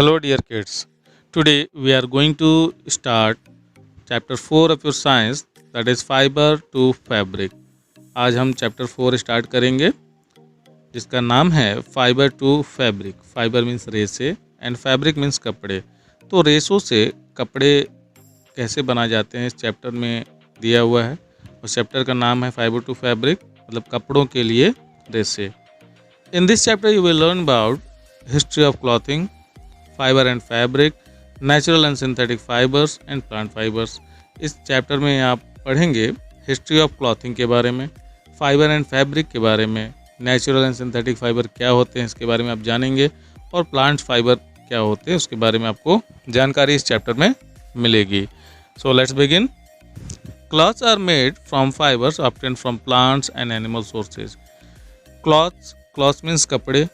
Hello, dear kids. Today we are going to start chapter 4 of your science, that is fiber to fabric. आज हम chapter 4 start करेंगे जिसका नाम है fibre to fabric. Fibre means रेसे and fabric means कपड़े. तो रेसों से कपड़े कैसे बनाए जाते हैं इस चैप्टर में दिया हुआ है. और चैप्टर का नाम है फाइबर टू फैब्रिक, मतलब कपड़ों के लिए रेसे. In this chapter you will learn about history of clothing, fibre and fabric, natural and synthetic fibres and plant fibres. इस चैप्टर में आप पढ़ेंगे हिस्ट्री ऑफ क्लॉथिंग के बारे में, फाइबर एंड फैब्रिक के बारे में, नेचुरल एंड सिंथेटिक फाइबर क्या होते हैं इसके बारे में आप जानेंगे, और प्लांट फाइबर क्या होते हैं उसके बारे में आपको जानकारी इस चैप्टर में मिलेगी. So let's begin. Clothes are made from fibres obtained from plants and animal sources. Clothes means कपड़े,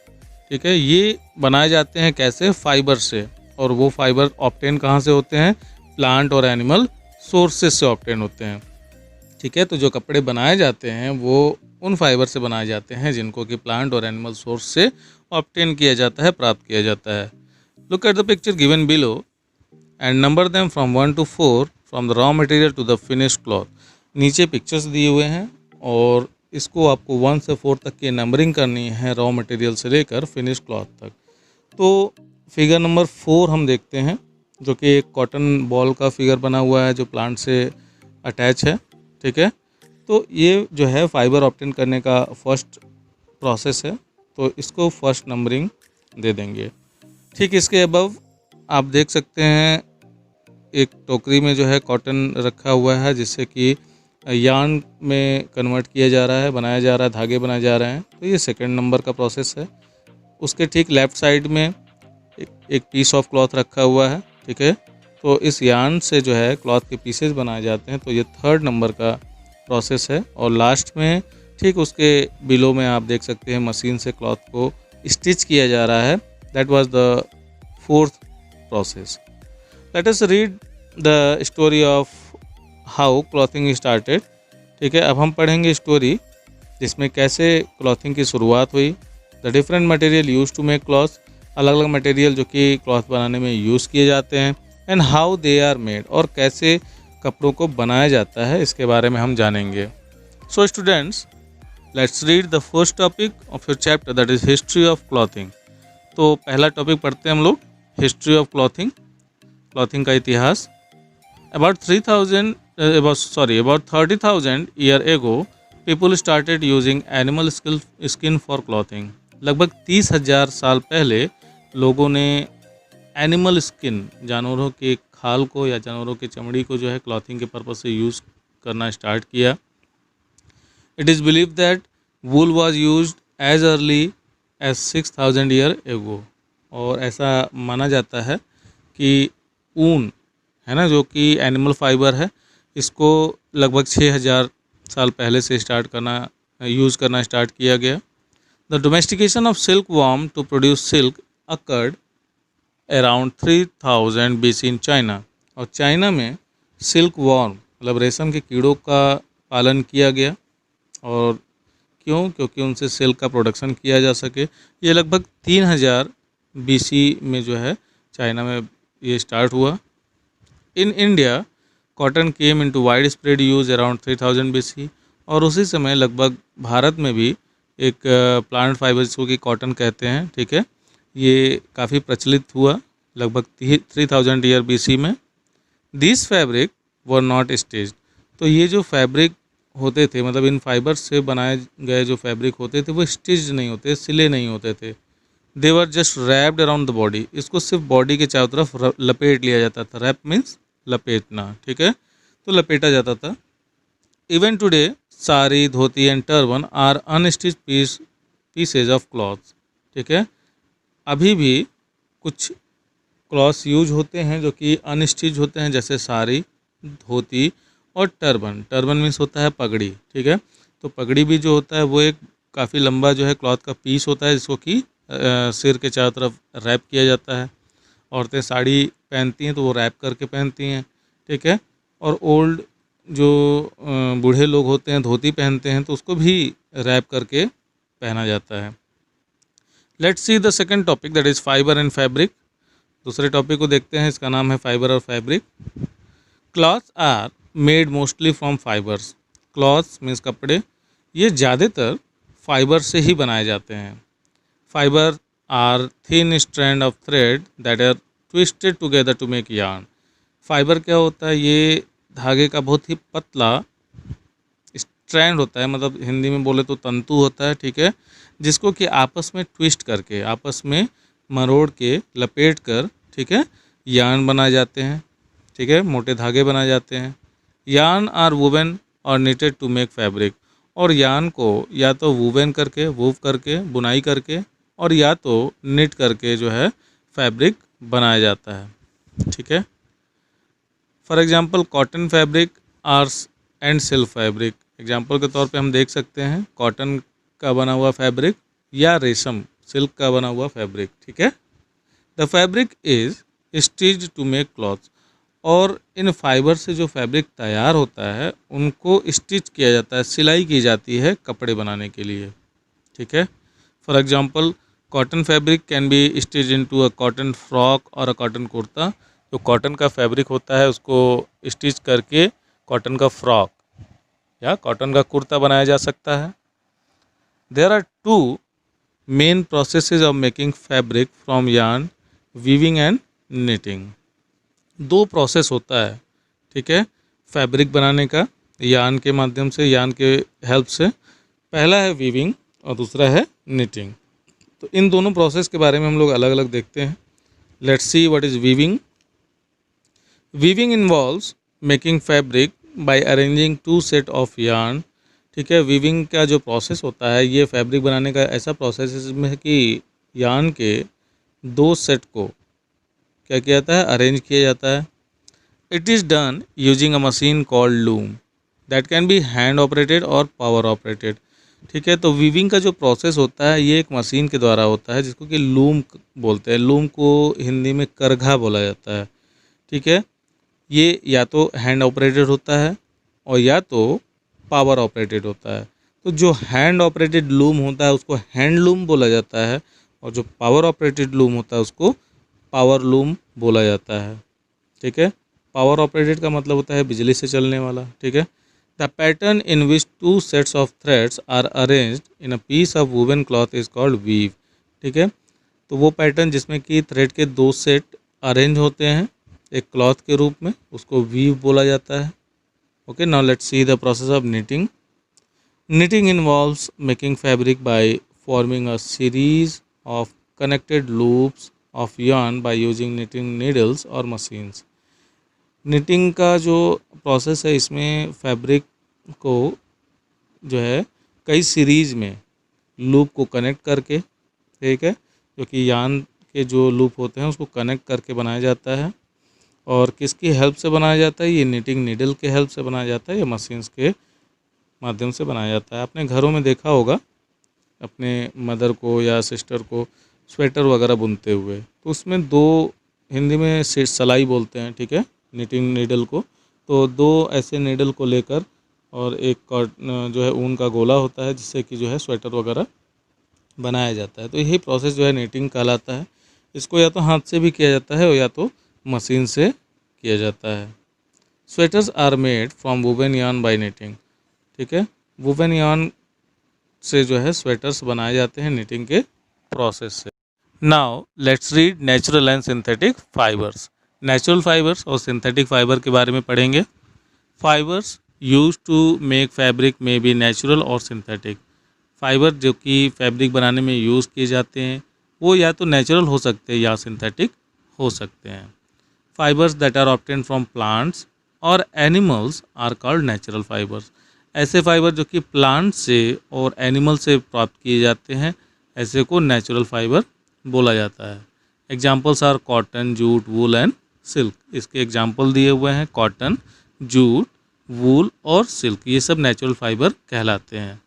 ठीक है. ये बनाए जाते हैं कैसे? फाइबर से. और वो फाइबर ऑब्टेन कहाँ से होते हैं? प्लांट और एनिमल सोर्सेज से ऑब्टेन होते हैं, ठीक है. तो जो कपड़े बनाए जाते हैं वो उन फाइबर से बनाए जाते हैं जिनको कि प्लांट और एनिमल सोर्स से ऑब्टेन किया जाता है, प्राप्त किया जाता है. Look at the picture given below and number them from 1 to 4 from the raw material to the finished cloth. नीचे पिक्चर्स दिए हुए हैं और इसको आपको 1 से 4 तक की नंबरिंग करनी है, रॉ मटेरियल से लेकर फिनिश क्लॉथ तक. तो फिगर नंबर 4 हम देखते हैं जो कि एक कॉटन बॉल का फिगर बना हुआ है जो प्लांट से अटैच है, ठीक है. तो ये जो है फाइबर ऑब्टेन करने का फर्स्ट प्रोसेस है, तो इसको फर्स्ट नंबरिंग दे देंगे. ठीक इसके अबव आप देख सकते हैं एक टोकरी में जो है कॉटन रखा हुआ है जिससे कि यार्न में कन्वर्ट किया जा रहा है, बनाया जा रहा है, धागे बनाए जा रहे हैं. तो ये सेकंड नंबर का प्रोसेस है. उसके ठीक लेफ़्ट साइड में एक पीस ऑफ क्लॉथ रखा हुआ है, ठीक है. तो इस यार्न से जो है क्लॉथ के पीसेस बनाए जाते हैं, तो ये थर्ड नंबर का प्रोसेस है. और लास्ट में ठीक उसके बिलो में आप देख सकते हैं मशीन से क्लॉथ को स्टिच किया जा रहा है. That was the fourth process. Let us read the story of how clothing started. ठीक है, अब हम पढ़ेंगे स्टोरी जिसमें कैसे क्लॉथिंग की शुरुआत हुई. The different material use to make cloth, अलग अलग मटेरियल जो कि क्लॉथ बनाने में यूज़ किए जाते हैं. And how they are made, और कैसे कपड़ों को बनाया जाता है इसके बारे में हम जानेंगे. So students, let's read the first topic of your chapter, that is history of clothing. तो पहला टॉपिक पढ़ते हैं हम लोग, हिस्ट्री ऑफ क्लॉथिंग, क्लॉथिंग का इतिहास. About 30,000 year ago, people started using animal skin for clothing. लगभग 30,000 साल पहले लोगों ने एनिमल स्किन, जानवरों के खाल को या जानवरों की चमड़ी को जो है क्लॉथिंग के पर्पज से यूज़ करना स्टार्ट किया. It is believe that wool was use as early as 6,000 year ago. और ऐसा माना जाता है कि ऊन है ना, जो कि एनिमल फाइबर है, इसको लगभग 6,000 साल पहले से यूज़ करना स्टार्ट किया गया. The domestication of silkworm to produce silk occurred around 3000 BC in China. और चाइना में सिल्क वॉर्म मतलब रेशम के कीड़ों का पालन किया गया. और क्यों? क्योंकि उनसे सिल्क का प्रोडक्शन किया जा सके. ये लगभग 3000 BC में जो है चाइना में ये स्टार्ट हुआ. In India cotton came into wide spread use around 3000 BC. और उसी समय लगभग भारत में भी एक प्लांट फाइबर जिसको कि कॉटन कहते हैं, ठीक है, ये काफ़ी प्रचलित हुआ लगभग 3000 ईयर BC में. This fabric were not stitched. तो ये जो फैब्रिक होते थे, मतलब इन फाइबर से बनाए गए जो फैब्रिक होते थे वो स्टिच्ड नहीं होते, सिले नहीं होते थे. They were just wrapped around the body. इसको सिर्फ बॉडी के चारों तरफ लपेट लिया जाता था. रैप मीन्स लपेटना, ठीक है, तो लपेटा जाता था. Even today sari, dhoti and turban are unstitch pieces of clothes. ठीक है, अभी भी कुछ क्लॉथ्स यूज होते हैं जो कि अनस्टिच होते हैं, जैसे साड़ी, धोती और टर्बन. टर्बन मीन्स होता है पगड़ी, ठीक है. तो पगड़ी भी जो होता है वो एक काफ़ी लंबा जो है क्लॉथ का पीस होता है जिसको कि सिर के चारों तरफ रैप किया जाता है. औरतें साड़ी पहनती हैं तो वो रैप करके पहनती हैं, ठीक है. और ओल्ड जो बूढ़े लोग होते हैं धोती पहनते हैं तो उसको भी रैप करके पहना जाता है. Let's see the second topic, that is fibre and fabric. दूसरे टॉपिक को देखते हैं, इसका नाम है फाइबर और fabric. Clothes are made mostly from fibres. Clothes means कपड़े, ये ज़्यादातर फाइबर से ही बनाए जाते हैं। Fibre are thin strand of thread that are twisted together to make yarn. Fibre क्या होता है, ये धागे का बहुत ही पतला स्ट्रैंड होता है, मतलब हिंदी में बोले तो तंतु होता है, ठीक है, जिसको कि आपस में ट्विस्ट करके, आपस में मरोड़ के, लपेट कर, ठीक है, यार्न बनाए जाते हैं, ठीक है, मोटे धागे बनाए जाते हैं। यार्न आर वुवन और निटेड टू मेक फैब्रिक। और यार्न को या तो वुवन करके, वूव करके, बुनाई करके, और या तो निट करके जो है फैब्रिक बनाया जाता है, ठीक है। For example cotton fabric are and silk fabric. Example के तौर पे हम देख सकते हैं कॉटन का बना हुआ फैब्रिक या रेशम सिल्क का बना हुआ फैब्रिक, ठीक है। The fabric is stitched to make clothes. और इन फाइबर से जो फैब्रिक तैयार होता है उनको स्टिच किया जाता है, सिलाई की जाती है कपड़े बनाने के लिए, ठीक है। For example cotton fabric can be stitch into a cotton frock और अ कॉटन कुर्ता। जो कॉटन का फैब्रिक होता है उसको स्टिच करके कॉटन का फ्रॉक या कॉटन का कुर्ता बनाया जा सकता है। There are two main processes of making fabric from yarn, weaving and knitting. दो प्रोसेस होता है, ठीक है, फैब्रिक बनाने का यार्न के माध्यम से, यार्न के हेल्प से। पहला है वीविंग और दूसरा है निटिंग। तो इन दोनों प्रोसेस के बारे में हम लोग अलग अलग देखते हैं। Let's see what is weaving. Weaving involves making fabric by arranging two set of yarn, ठीक है। वीविंग का जो प्रोसेस होता है ये फैब्रिक बनाने का ऐसा प्रोसेस है इसमें कि यार्न के दो सेट को क्या किया जाता है, अरेंज किया जाता है। It is done using a machine called loom that can be hand operated और पावर ऑपरेटेड, ठीक है। तो वीविंग का जो प्रोसेस होता है ये एक मशीन के द्वारा होता है जिसको कि लूम बोलते हैं। लूम को हिंदी में करघा बोला जाता है, ठीक है। ये या तो हैंड ऑपरेटेड होता है और या तो पावर ऑपरेटेड होता है। तो जो हैंड ऑपरेटेड लूम होता है उसको हैंड लूम बोला जाता है और जो पावर ऑपरेटेड लूम होता है उसको पावर लूम बोला जाता है, ठीक है। पावर ऑपरेटेड का मतलब होता है बिजली से चलने वाला, ठीक है। The pattern in which two sets of threads are arranged in a piece of woven cloth is called weave, ठीक है। तो वो पैटर्न जिसमें कि थ्रेड के दो सेट अरेंज होते हैं एक क्लॉथ के रूप में, उसको वीव बोला जाता है। Okay, now let's see the process of knitting. Knitting involves making fabric by forming a series of connected loops of yarn by using knitting needles or machines. Knitting का जो प्रोसेस है इसमें फैब्रिक को जो है कई सीरीज में loop को कनेक्ट करके, ठीक है, जो कि यार्न के जो लूप होते हैं उसको कनेक्ट करके बनाया जाता है। और किसकी हेल्प से बनाया जाता है, ये निटिंग नीडल के हेल्प से बनाया जाता है या मशीन्स के माध्यम से बनाया जाता है। आपने घरों में देखा होगा अपने मदर को या सिस्टर को स्वेटर वगैरह बुनते हुए, तो उसमें दो, हिंदी में सलाई बोलते हैं, ठीक है, निटिंग नीडल को। तो दो ऐसे नीडल को लेकर और एक जो है ऊन का गोला होता है जिससे कि जो है स्वेटर वगैरह बनाया जाता है। तो यही प्रोसेस जो है निटिंग कहलाता है। इसको या तो हाथ से भी किया जाता है और या तो मशीन से किया जाता है। Sweaters are made from woven yarn by knitting, ठीक है। वुवन यार्न से जो है स्वेटर्स बनाए जाते हैं निटिंग के प्रोसेस से। Now let's read natural and synthetic fibres. Natural fibres और सिंथेटिक फाइबर के बारे में पढ़ेंगे। Fibres use to make fabric may be natural और सिंथेटिक। फाइबर जो कि फैब्रिक बनाने में यूज़ किए जाते हैं वो या तो नेचुरल हो सकते हैं या सिंथेटिक हो सकते हैं। Fibres that are obtain from plants और animals are called natural fibres. ऐसे फाइबर जो कि प्लांट से और एनिमल से प्राप्त किए जाते हैं ऐसे को नेचुरल फाइबर बोला जाता है। Examples are cotton, jute, wool and silk. इसके एग्जाम्पल दिए हुए हैं कॉटन, जूट, वूल और सिल्क, ये सब नेचुरल फाइबर कहलाते हैं।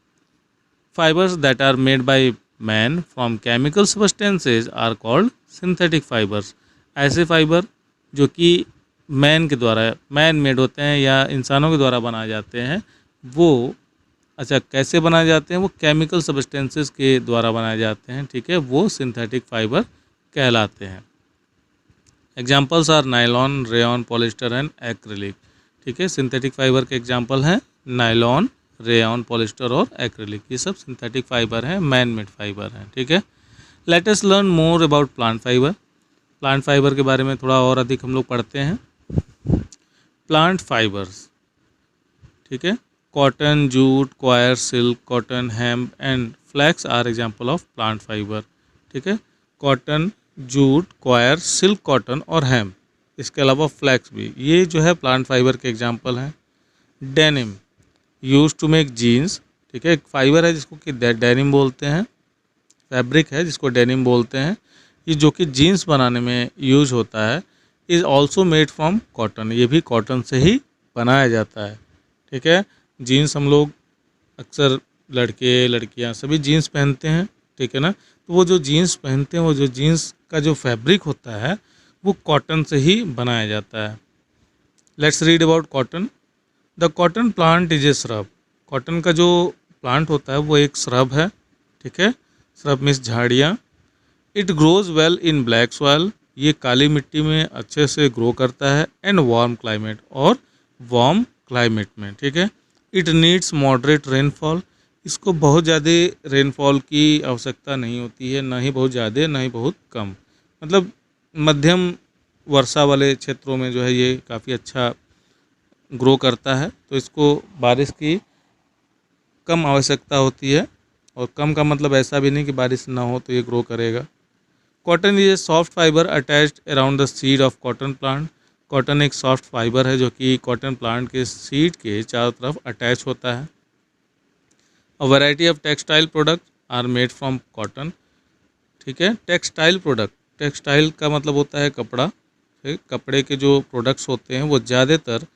Fibres that are made by man from chemical substances are called synthetic fibres. ऐसे फाइबर जो कि मैन के द्वारा, मैन मेड होते हैं या इंसानों के द्वारा बनाए जाते हैं, वो अच्छा कैसे बनाए जाते हैं, वो केमिकल सब्सटेंसेस के द्वारा बनाए जाते हैं, ठीक है, वो सिंथेटिक फाइबर कहलाते हैं। Examples are nylon, rayon, polyester and acrylic. ठीक है, सिंथेटिक फाइबर के एग्जाम्पल हैं नायलॉन, रेयॉन, पॉलिस्टर और एक्रिलिक। ये सब सिंथेटिक फाइबर हैं, मैन मेड फाइबर हैं। ठीक है, let us learn more about plant fibre. Plant fibre के बारे में थोड़ा और अधिक हम लोग पढ़ते हैं। प्लांट फाइबर्स, ठीक है, cotton, jute, coir, silk, cotton, hemp and flax are example of plant fibre. ठीक है, cotton, jute, coir, silk, cotton और हेम्प, इसके अलावा फ्लैक्स भी, ये जो है प्लांट फाइबर के एग्जाम्पल हैं। Denim, use to make jeans. ठीक है, एक फाइबर है जिसको कि डेनिम बोलते हैं, फैब्रिक है जिसको डेनिम बोलते हैं। ये जो कि जीन्स बनाने में यूज होता है, is also made from cotton, ये भी कॉटन से ही बनाया जाता है। ठीक है, जीन्स हम लोग अक्सर लड़के लड़कियां सभी जीन्स पहनते हैं। ठीक है ना, तो वो जो जीन्स पहनते हैं, वो जो जीन्स का जो फैब्रिक होता है वो कॉटन से ही बनाया जाता है। Let's read about cotton. The cotton plant is a shrub. Cotton का जो प्लांट होता है वो एक श्रब है। ठीक है, श्रब मीन्स झाड़ियाँ। It grows well in black soil, ये काली मिट्टी में अच्छे से ग्रो करता है। एंड वार्म क्लाइमेट, और वार्म क्लाइमेट में। ठीक है, इट नीड्स मॉडरेट रेनफॉल, इसको बहुत ज़्यादा रेनफॉल की आवश्यकता नहीं होती है, ना ही बहुत ज़्यादा ना ही बहुत कम, मतलब मध्यम वर्षा वाले क्षेत्रों में जो है ये काफ़ी अच्छा ग्रो करता है। तो इसको बारिश की कम आवश्यकता होती है, और कम का मतलब ऐसा भी नहीं कि बारिश ना हो तो ये ग्रो करेगा। Cotton is a soft fibre attached around the seed of cotton plant. Cotton एक सॉफ्ट फाइबर है जो कि कॉटन प्लांट के सीड के चारों तरफ अटैच होता है। A variety of textile product are made from cotton. ठीक है, टेक्सटाइल प्रोडक्ट, टेक्सटाइल का मतलब होता है कपड़ा। ठीक, कपड़े के जो प्रोडक्ट्स होते हैं वो ज़्यादातर,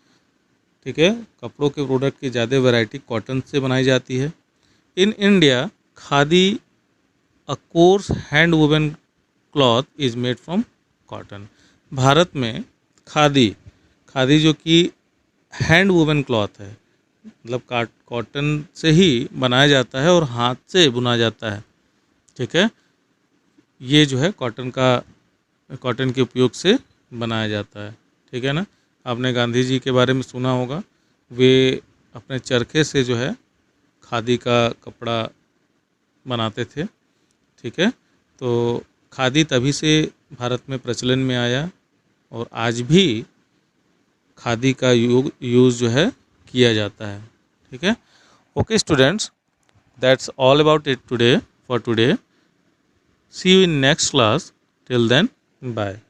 ठीक है, कपड़ों के प्रोडक्ट की ज़्यादा वैरायटी कॉटन से बनाई जाती है। In India khadi, a course hand woven cloth is made from cotton. Bharat में खादी, खादी जो कि हैंड वुवन क्लॉथ है, मतलब कॉटन से ही बनाया जाता है और हाथ से बुना जाता है। ठीक है, ये जो है कॉटन का, कॉटन के उपयोग से बनाया जाता है। ठीक है ना, आपने गांधी जी के बारे में सुना होगा, वे अपने चरखे से जो है खादी का कपड़ा बनाते थे। ठीक है, तो खादी तभी से भारत में प्रचलन में आया, और आज भी खादी का यूज़ जो है किया जाता है। ठीक है, okay students, that's all about it today for today. See you in next class, till then bye.